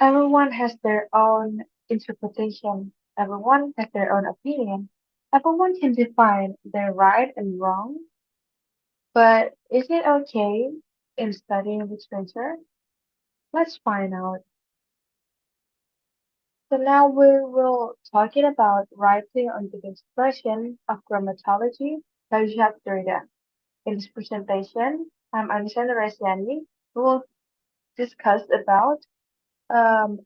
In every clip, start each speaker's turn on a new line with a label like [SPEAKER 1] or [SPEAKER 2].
[SPEAKER 1] Everyone has their own interpretation. Everyone has their own opinion. Everyone can define their right and wrong. But is it okay in studying literature? Let's find out. So now we will talking about writing on the expression of grammatology by Jacques Derrida. In this presentation, I'm Anisa Nur Rosiani. We will discuss about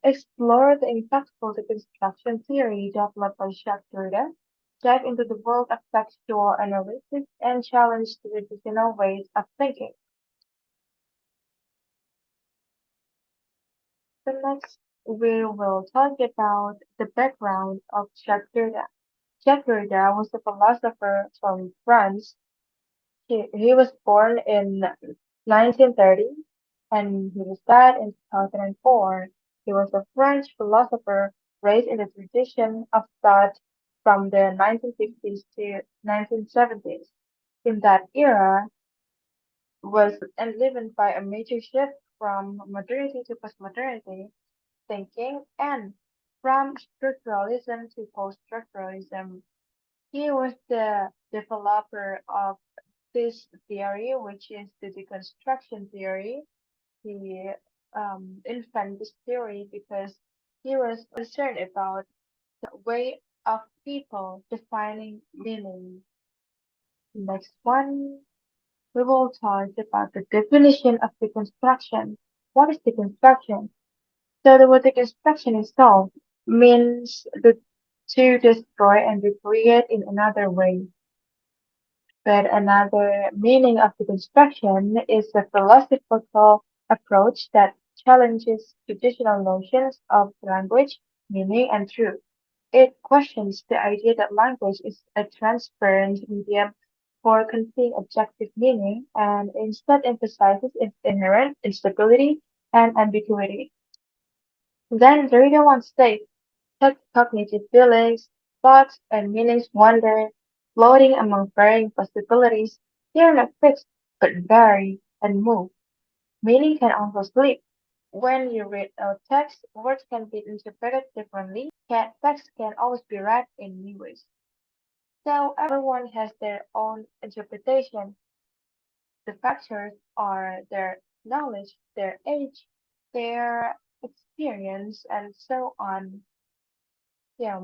[SPEAKER 1] explore the impactful deconstruction theory developed by Jacques Derrida, dive into the world of textual analysis, and challenge the traditional ways of thinking. So next, we will talk about the background of Jacques Derrida. Jacques Derrida was a philosopher from France. He was born in 1930 and he was died in 2004. He was a French philosopher raised in the tradition of thought from the 1950s to 1970s. In that era was enlivened by a major shift from modernity to postmodernity thinking and from structuralism to post-structuralism. He was the developer of this theory, which is the deconstruction theory. He invented this theory because he was concerned about the way of people defining meaning. Next one, we will talk about the definition of deconstruction. What is deconstruction? So the word deconstruction itself means to destroy and recreate in another way. But another meaning of deconstruction is a philosophical approach that challenges traditional notions of language, meaning, and truth. It questions the idea that language is a transparent medium for conveying objective meaning and instead emphasizes its inherent instability and ambiguity. Then the reader once states cognitive feelings, thoughts, and meanings wander, floating among varying possibilities. They are not fixed, but vary and move. Meaning can also slip. When you read a text, words can be interpreted differently. Text can always be read in new ways. So everyone has their own interpretation. The factors are their knowledge, their age, their experience, and so on. Yeah.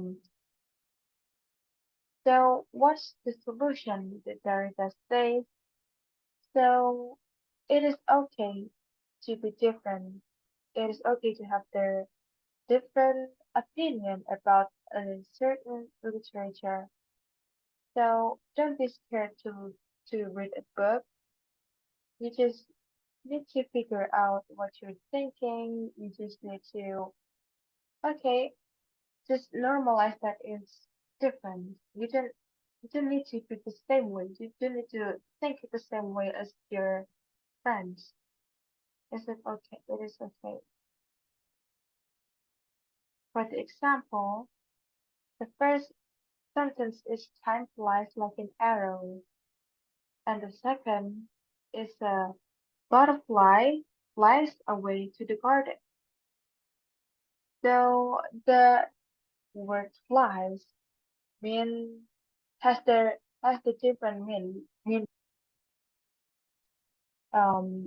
[SPEAKER 1] So what's the solution? The Derrida says. So it is okay to be different. It is okay to have their different opinion about a certain literature. So don't be scared to read a book. You just need to figure out what you're thinking. You just need to okay, just normalize that it's different. You don't need to be the same way. You don't need to think the same way as your friends. Is it okay? It is okay. For the example, the first sentence is time flies like an arrow, and the second is a butterfly flies away to the garden. So the word flies mean has the different mean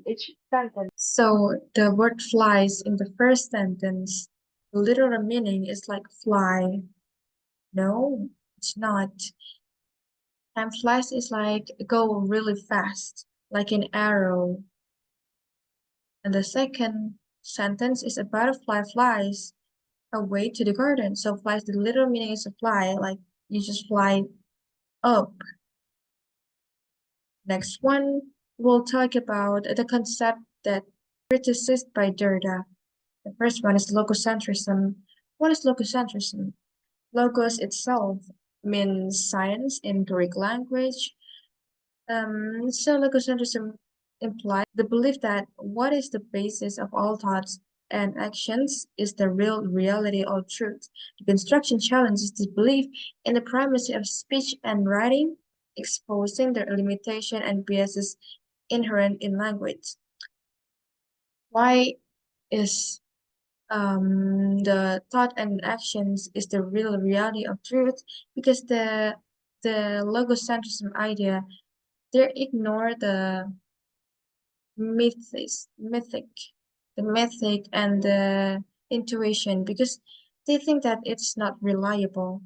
[SPEAKER 1] each sentence. So the word flies in the first sentence, the literal meaning is like fly. No, it's not. Time flies is like go really fast, like an arrow. And the second sentence is a butterfly flies away to the garden. So flies, the literal meaning is a fly, like you just fly up. Next one, we'll talk about the concept that criticized by Derrida. The first one is logocentrism. What is logocentrism? Logos itself means science in Greek language. So logocentrism implies the belief that what is the basis of all thoughts and actions is the real reality or truth. The construction challenges this belief in the primacy of speech and writing, exposing their limitation and biases inherent in language. Why is
[SPEAKER 2] the thought and actions is the real reality of truth because the logocentrism idea they ignore mythic the mythic and the intuition because they think that it's not reliable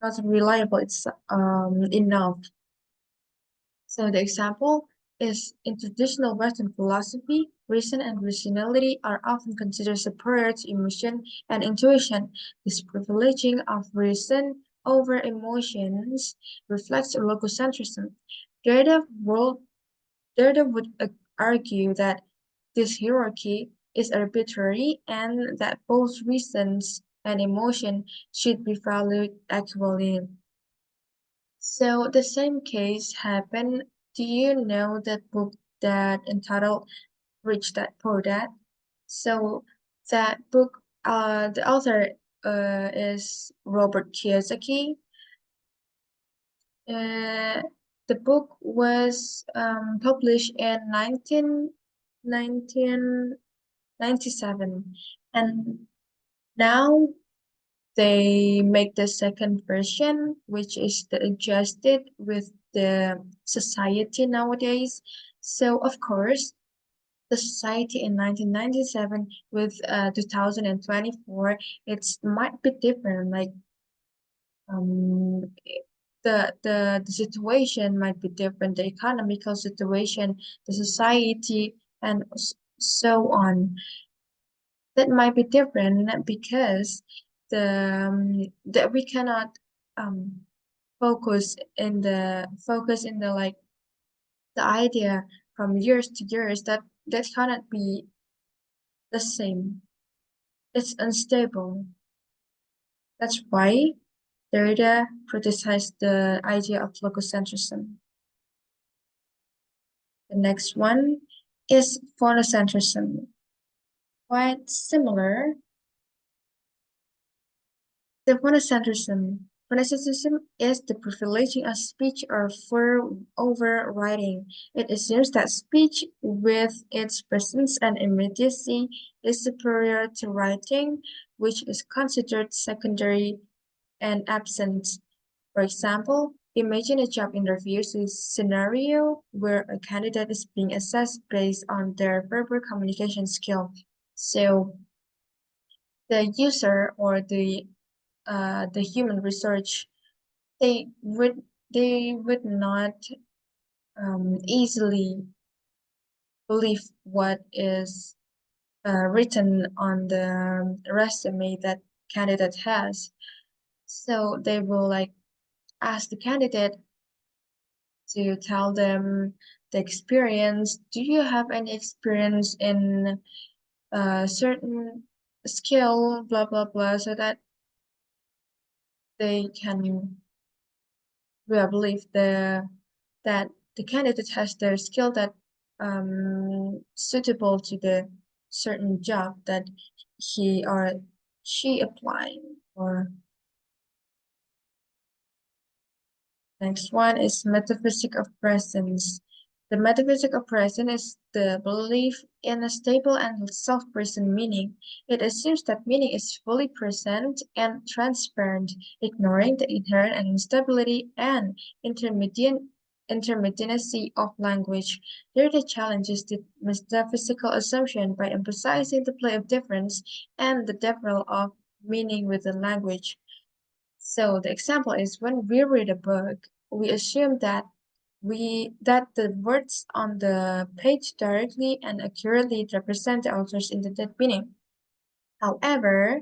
[SPEAKER 2] it's enough. So the example is in traditional Western philosophy, reason and rationality are often considered superior to emotion and intuition. This privileging of reason over emotions reflects logocentrism. Derrida, world, Derrida would argue that this hierarchy is arbitrary and that both reasons and emotion should be valued equally. So the same case happened. Do you know that book that entitled Rich Dad Poor Dad? So that book, the author is Robert Kiyosaki. Uh, the book was published in 1997, and now they make the second version, which is the adjusted with the society nowadays. So of course, the society in 1997 with 2024, it's might be different. Like um, the situation might be different, the economical situation, the society, and so on. That might be different because that we cannot um focus in the like the idea from years to years that cannot be the same. It's unstable. That's why Derrida criticized the idea of logocentrism. The next one is phonocentrism. Quite similar. The phonocentrism is the privileging of speech or over writing. It assumes that speech, with its presence and immediacy, is superior to writing, which is considered secondary and absent. For example, imagine a job interview scenario where a candidate is being assessed based on their verbal communication skill. So the user or the human research they would they would not easily believe what is written on the resume that candidate has. So they will like ask the candidate to tell them the experience. Do you have any experience in a certain skill, blah blah blah, so that they can believe that the candidate has their skill that suitable to the certain job that he or she applying or next one is metaphysic of presence. The metaphysic of presence is the belief in a stable and self-present meaning. It assumes that meaning is fully present and transparent, ignoring the inherent instability and intermediacy of language. Here the challenges the metaphysical assumption by emphasizing the play of difference and the depth of meaning within language. So the example is when we read a book, we assume that the words on the page directly and accurately represent the author's intended meaning. However,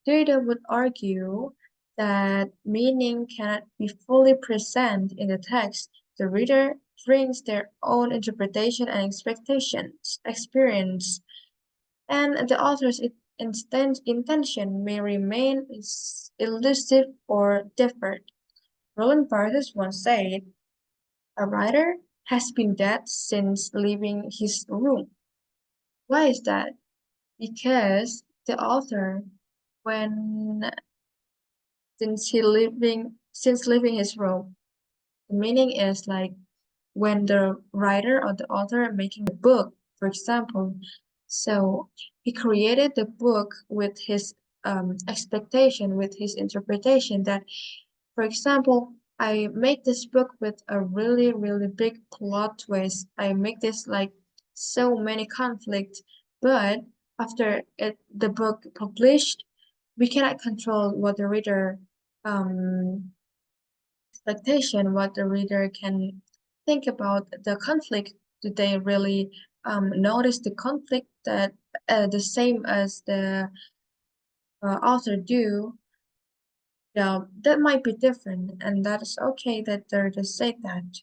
[SPEAKER 2] Derrida would argue that meaning cannot be fully present in the text. The reader brings their own interpretation and experience, and the author's intention may remain elusive or different. Roland Barthes once said, "A writer has been dead since leaving his room." Why is that? Because the author, when since leaving his room, the meaning is like when the writer or the author making the book, for example. So He created the book with his expectation, with his interpretation that, for example, I make this book with a really, really big plot twist. I make this like so many conflict, but after the book published, we cannot control what the reader um expectation, what the reader can think about the conflict. Do they really notice the conflict that the same as the author do? Yeah, that might be different, and that is okay that Derrida said that.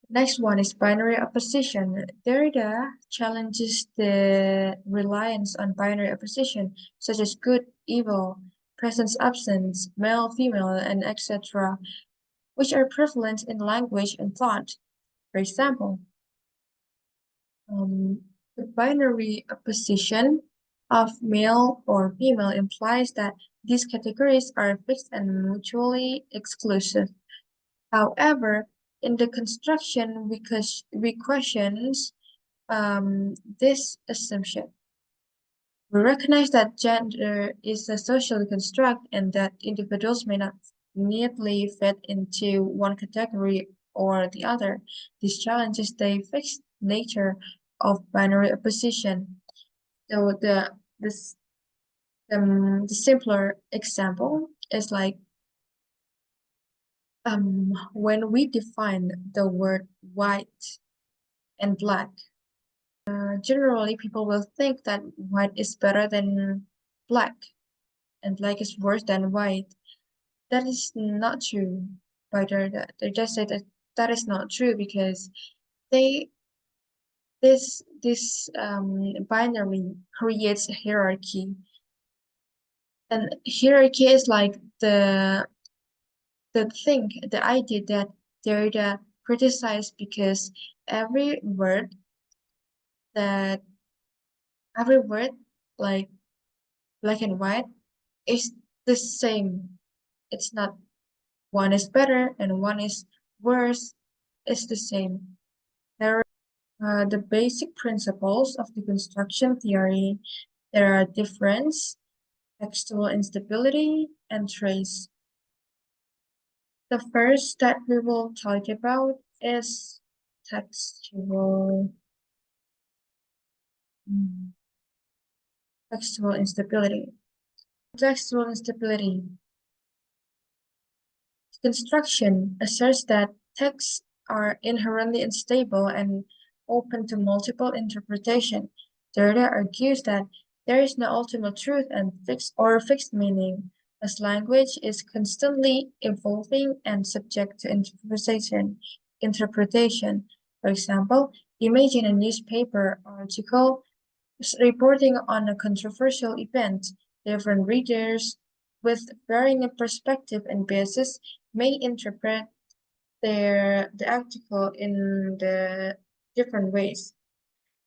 [SPEAKER 2] Next one is binary opposition. Derrida challenges the reliance on binary opposition, such as good, evil, presence, absence, male, female, and etc., which are prevalent in language and thought. For example, the binary opposition of male or female implies that these categories are fixed and mutually exclusive. However, in the construction, we questions this assumption. We recognize that gender is a social construct and that individuals may not neatly fit into one category or the other. This challenges the fixed nature of binary opposition. So the simpler example is like when we define the word white and black. Generally, people will think that white is better than black and black is worse than white. That is not true. By they just say that that is not true because they this binary creates a hierarchy, and hierarchy is like the idea that Derrida criticized because every word that every word like black and white is the same. It's not one is better and one is worse. It's the same. There are the basic principles of deconstruction theory. There are difference, textual instability, and trace. The first that we will talk about is textual mm, textual instability. Textual instability. Construction asserts that texts are inherently unstable and open to multiple interpretation. Derrida argues that there is no ultimate truth and fixed meaning, as language is constantly evolving and subject to interpretation. For example, imagine a newspaper article reporting on a controversial event. Different readers with varying perspective and biases may interpret the article in the different ways.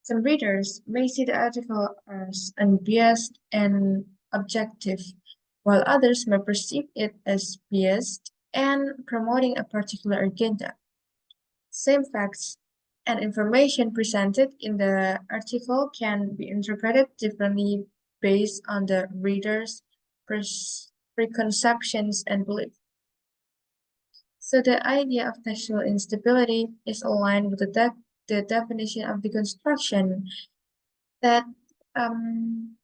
[SPEAKER 2] Some readers may see the article as unbiased and objective, while others may perceive it as biased and promoting a particular agenda. Same facts and information presented in the article can be interpreted differently based on the reader's preconceptions and beliefs. So the idea of textual instability is aligned with the definition of deconstruction that um,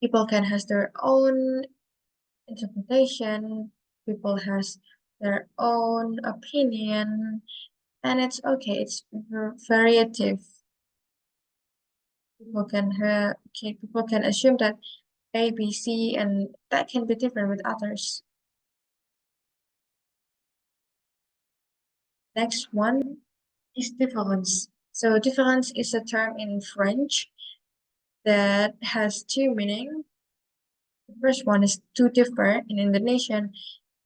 [SPEAKER 2] people can have their own interpretation, people has their own opinion, and it's okay. It's variative. People can assume that A, B, C, and that can be different with others. Next one is difference. So difference is a term in French that has two meanings. The first one is to differ. In Indonesian,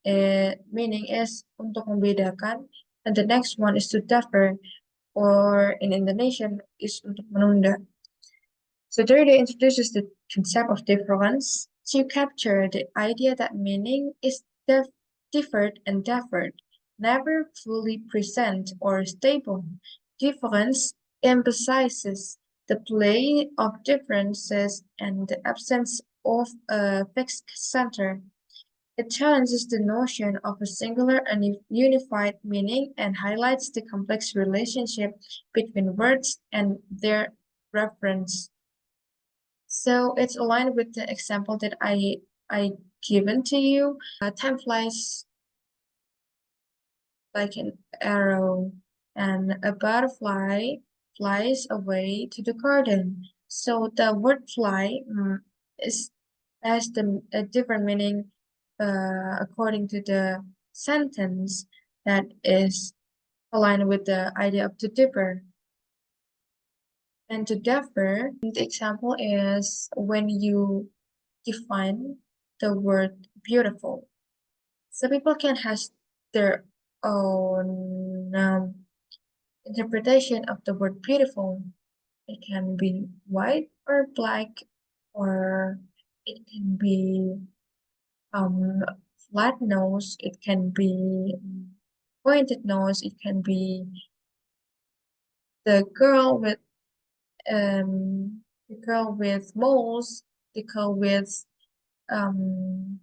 [SPEAKER 2] meaning is untuk membedakan, and the next one is to differ, or in Indonesian is untuk menunda. So Derrida introduces the concept of difference to capture the idea that meaning is differed and differed, never fully present or stable. Difference emphasizes the play of differences and the absence of a fixed center. It challenges the notion of a singular and unified meaning and highlights the complex relationship between words and their reference. So it's aligned with the example that I given to you. Time flies like an arrow, and a butterfly flies away to the garden. So the word fly is has a different meaning according to the sentence that is aligned with the idea of to differ. And to differ, the example is when you define the word beautiful. So people can have their own interpretation of the word beautiful. It can be white or black, or it can be um, flat nose, it can be pointed nose, it can be the girl with the girl with moles, the girl with um,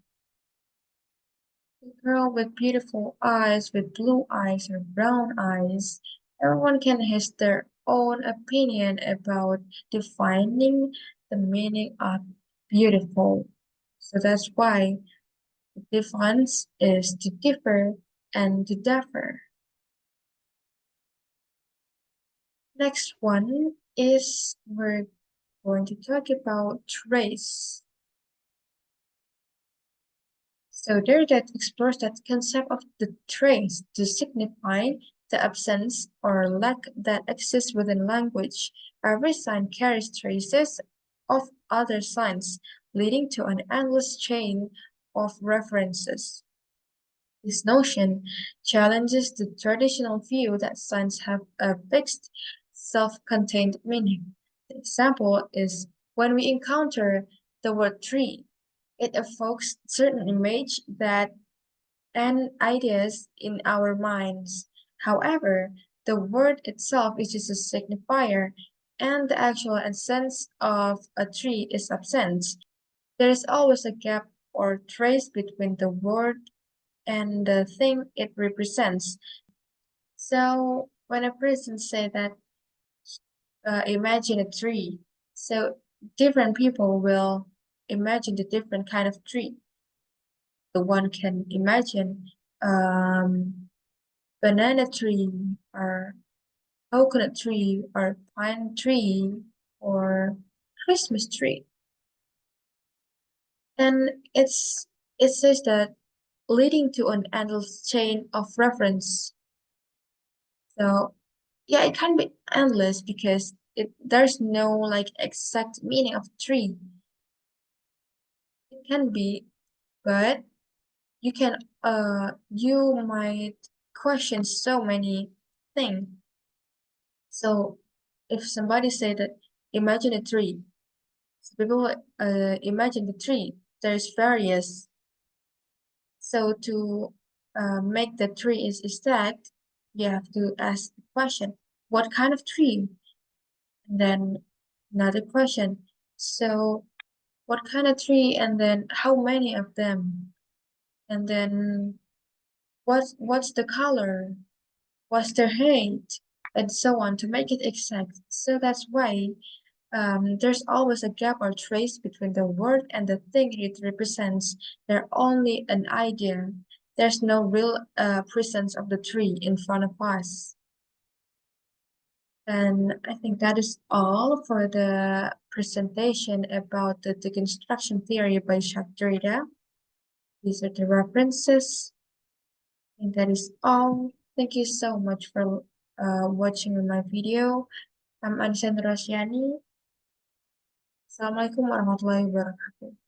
[SPEAKER 2] the girl with beautiful eyes, with blue eyes or brown eyes. Everyone can has their own opinion about defining the meaning of beautiful. So that's why the difference is to differ and to differ. Next one is we're going to talk about trace. So Derrida explores that concept of the trace to signify the absence or lack that exists within language. Every sign carries traces of other signs, leading to an endless chain of references. This notion challenges the traditional view that signs have a fixed, self-contained meaning. The example is when we encounter the word tree, it evokes certain image that and ideas in our minds. However, the word itself is just a signifier, and the actual essence of a tree is absent. There is always a gap or trace between the word and the thing it represents. So when a person say that imagine a tree, so different people will imagine the different kind of tree. The one can imagine banana tree or coconut tree or pine tree or Christmas tree. And it says that leading to an endless chain of reference. So yeah, it can be endless because there's no like exact meaning of tree. It can be, but you might question so many things. So if somebody say that imagine a tree, so people imagine the tree. There's various. So to make the tree is stacked, you have to ask the question, what kind of tree? And then another question. So what kind of tree and then how many of them? And then what's the color? What's their height? And so on to make it exact. So that's why there's always a gap or trace between the word and the thing it represents. They're only an idea. There's no real presence of the tree in front of us. And I think that is all for the presentation about the deconstruction theory by Jacques Derrida. These are the references. I think that is all. Thank you so much for watching my video. I'm Anisa Nur Rosiani. Assalamualaikum warahmatullahi wabarakatuh.